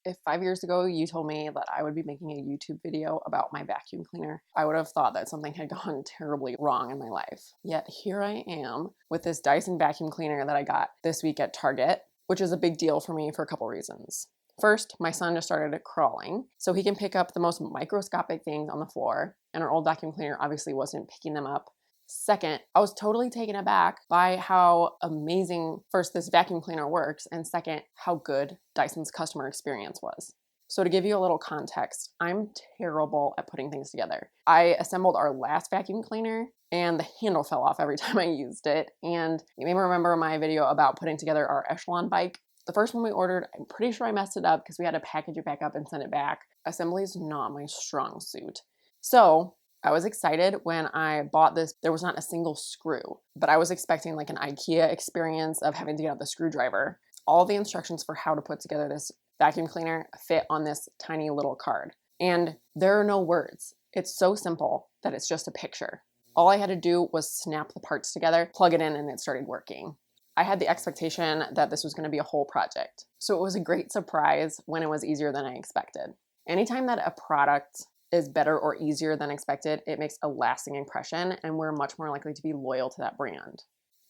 If 5 years ago you told me that I would be making a YouTube video about my vacuum cleaner, I would have thought that something had gone terribly wrong in my life. Yet here I am with this Dyson vacuum cleaner that I got this week at Target, which is a big deal for me for a couple reasons. First, my son just started crawling, so he can pick up the most microscopic things on the floor, and our old vacuum cleaner obviously wasn't picking them up. Second, I was totally taken aback by how amazing, first, this vacuum cleaner works, and second, how good Dyson's customer experience was. So to give you a little context, I'm terrible at putting things together. I assembled our last vacuum cleaner and the handle fell off every time I used it. And you may remember my video about putting together our Echelon bike. The first one we ordered, I'm pretty sure I messed it up because we had to package it back up and send it back. Assembly is not my strong suit. So I was excited when I bought this. There was not a single screw, but I was expecting like an IKEA experience of having to get out the screwdriver. All the instructions for how to put together this vacuum cleaner fit on this tiny little card. And there are no words. It's so simple that it's just a picture. All I had to do was snap the parts together, plug it in, and it started working. I had the expectation that this was going to be a whole project. So it was a great surprise when it was easier than I expected. Anytime that a product is better or easier than expected, it makes a lasting impression, and we're much more likely to be loyal to that brand.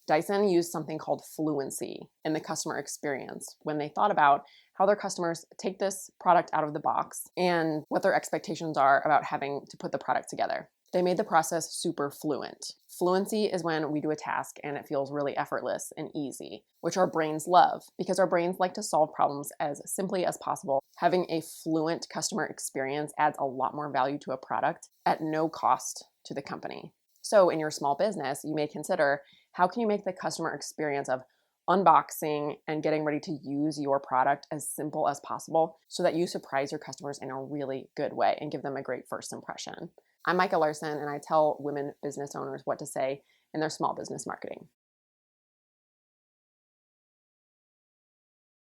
Dyson used something called fluency in the customer experience when they thought about how their customers take this product out of the box and what their expectations are about having to put the product together. They made the process super fluent. Fluency is when we do a task and it feels really effortless and easy, which our brains love because our brains like to solve problems as simply as possible. Having a fluent customer experience adds a lot more value to a product at no cost to the company. So in your small business, you may consider, how can you make the customer experience of unboxing and getting ready to use your product as simple as possible so that you surprise your customers in a really good way and give them a great first impression? I'm Micah Larsen, and I tell women business owners what to say in their small business marketing.